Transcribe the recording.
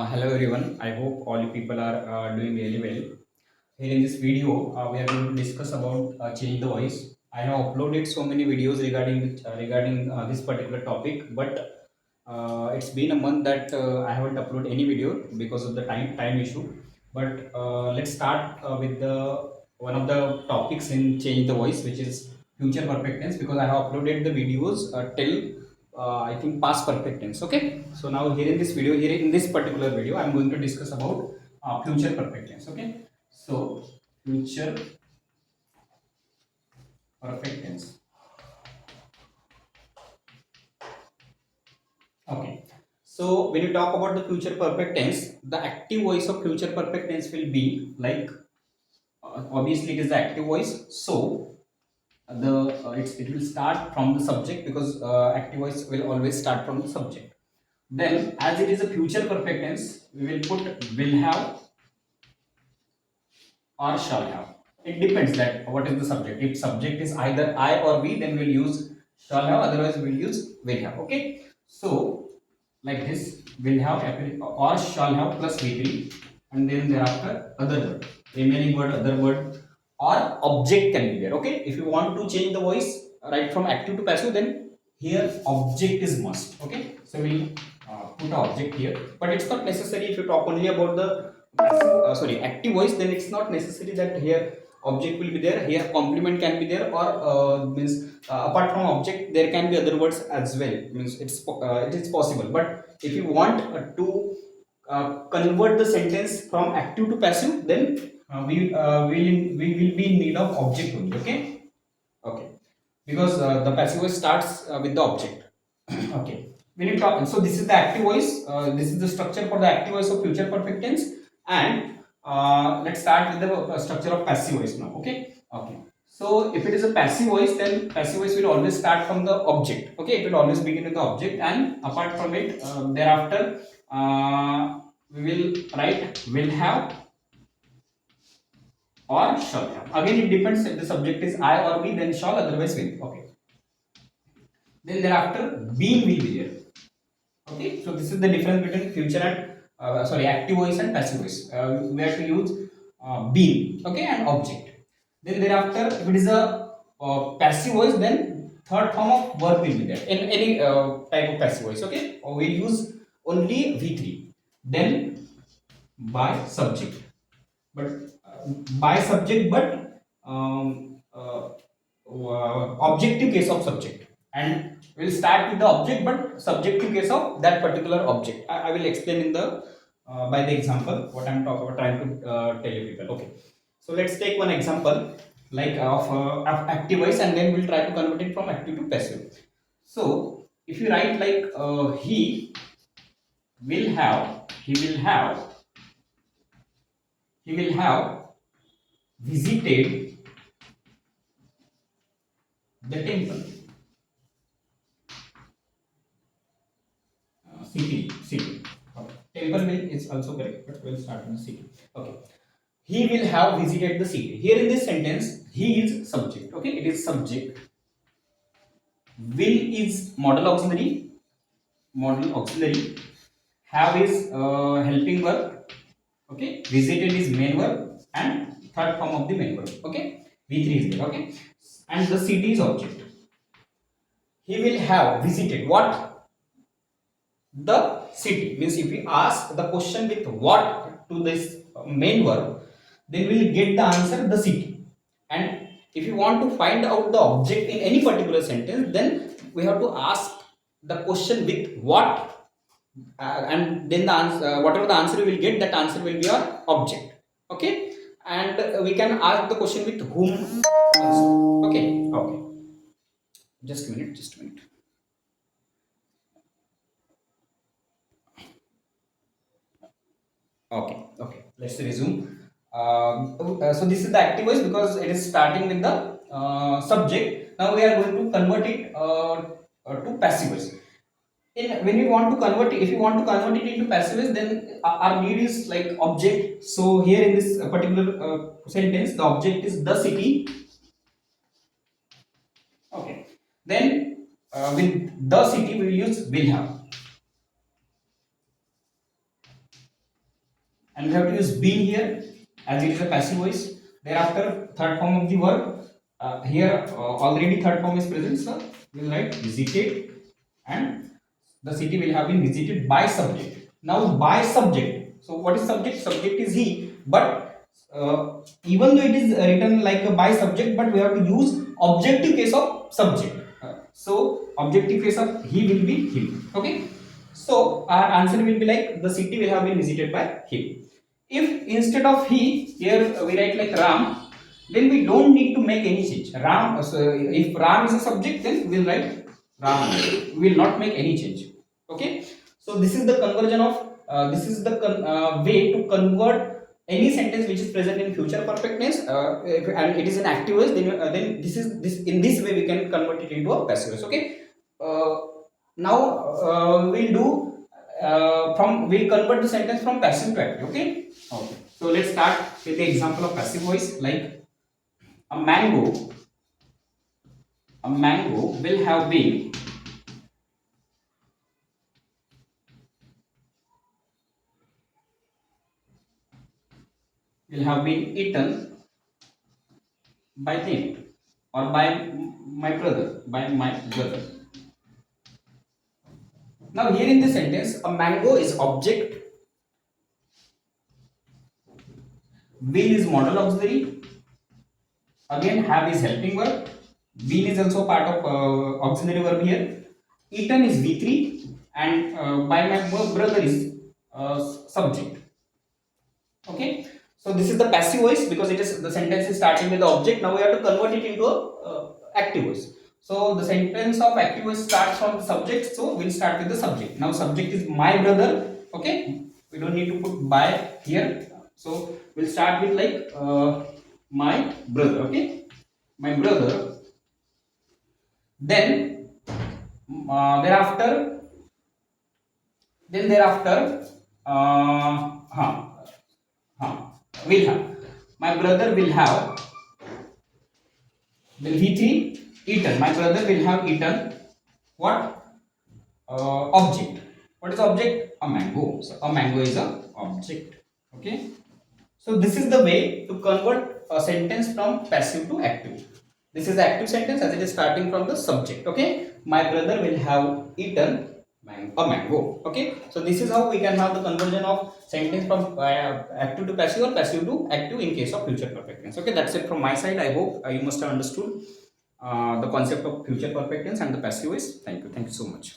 Hello everyone. I hope all you people are doing really well. Here in this video, we are going to discuss about change the voice. I have uploaded so many videos regarding this particular topic, but it's been a month that I haven't uploaded any video because of the time issue. But let's start with the one of the topics in change the voice, which is future perfect tense, because I have uploaded the videos till I think past perfect tense. Okay, so now here in this video, here in this particular video, I'm going to discuss about future perfect tense. Okay, so future perfect tense. Okay, so when you talk about the future perfect tense, the active voice of future perfect tense will be like obviously it is the active voice. So it will start from the subject because active voice will always start from the subject. Then, as it is a future perfect tense, we will put will have or shall have. It depends that what is the subject. If subject is either I or we, then we'll use shall have. Otherwise, we'll use will have. Okay. So like this, will have or shall have plus V3, and then thereafter other word, remaining word, other word, or object can be there. Okay. If you want to change the voice right from active to passive, then here object is must. Okay. So we'll put an object here, but it's not necessary if you talk only about the active voice, then it's not necessary that here object will be there. Here complement can be there, or means apart from object there can be other words as well. Means it is possible, but if you want to convert the sentence from active to passive, then we will be in need of object only. Okay. Okay, because the passive voice starts with the object. Okay, when you talk, so this is the active voice. This is the structure for the active voice of future perfect tense, and let's start with the structure of passive voice now. Okay, okay. So if it is a passive voice, then passive voice will always start from the object. Okay, it will always begin with the object, and apart from it, thereafter we will write will have or shall have. Again, it depends if the subject is I or we, then shall, otherwise will. Okay. Then thereafter, being will be there. Okay, so this is the difference between future and active voice and passive voice. We have to use being, okay, and object. Then thereafter, if it is a passive voice, then third form of verb will be there in any type of passive voice. Okay, or we use only V3. Then by subject, but by subject, but objective case of subject, and we'll start with the object but subjective case of that particular object. I will explain in the by the example what I'm talking about, trying to tell you people. Okay, so let's take one example like of active voice, and then we'll try to convert it from active to passive. So if you write like he will have he will have visited the temple. City. Okay. Temple will is also correct, but we'll start with the city. Okay. He will have visited the city. Here in this sentence, he is subject. Okay, it is subject. Will is modal auxiliary. Modal auxiliary. Have is helping verb. Okay. Visited is main verb, and third form of the main verb. Okay. V3 is there. Okay. And the city is object. He will have visited what? The city. Means if we ask the question with what to this main verb, then we will get the answer the city. And if you want to find out the object in any particular sentence, then we have to ask the question with what, and then the answer, whatever the answer we will get, that answer will be our object. Okay, and we can ask the question with whom also. Okay, okay. Just a minute. Just a minute. Okay, okay. Let's resume. So this is the active voice because it is starting with the subject. Now we are going to convert it to passive voice. When you want to convert it, if you want to convert it into passive voice, then our need is like object. So here in this particular sentence, the object is the city. Okay. Then with the city, we will use will have. and we have to use been here as it is a passive voice. Thereafter, third form of the verb. Here already third form is present, so we will write visited, and the city will have been visited by subject. Now by subject. So what is subject? Subject is he, but even though it is written like a by subject, but we have to use objective case of subject. So objective case of he will be him. Okay. So our answer will be like the city will have been visited by him. If instead of he here we write like Ram, then we don't need to make any change. Ram. So if Ram is a subject, then we'll write Ram. We will not make any change. Okay. So this is the conversion of this is the way to convert any sentence which is present in future perfect tense and it is an active voice. Then this in this way we can convert it into a passive voice. Okay. Now we'll do we'll convert the sentence from passive to active. Okay. Okay. So let's start with the example of passive voice like a mango. A mango will have been eaten by them or by my brother. Now here in this sentence, a mango is object, will is modal auxiliary, again have is helping verb, been is also part of auxiliary verb here, eaten is V3 and by my brother is subject. Okay, so this is the passive voice because it is the sentence is starting with the object. Now we have to convert it into a active voice. So the sentence of active voice starts from the subject. So we'll start with the subject. Now subject is my brother. Okay, we don't need to put by here. So we'll start with like my brother. Okay, my brother. Then thereafter, huh, will have my brother will have will V3 eaten. My brother will have eaten what object. What is object? A mango. So a mango is a object. Okay. So this is the way to convert a sentence from passive to active. This is the active sentence as it is starting from the subject. Okay. My brother will have eaten a mango. Okay. So this is how we can have the conversion of sentence from active to passive or passive to active in case of future perfect tense. Okay. That's it from my side. I hope you must have understood the concept of future perfect tense and the passive voice. Thank you. Thank you so much.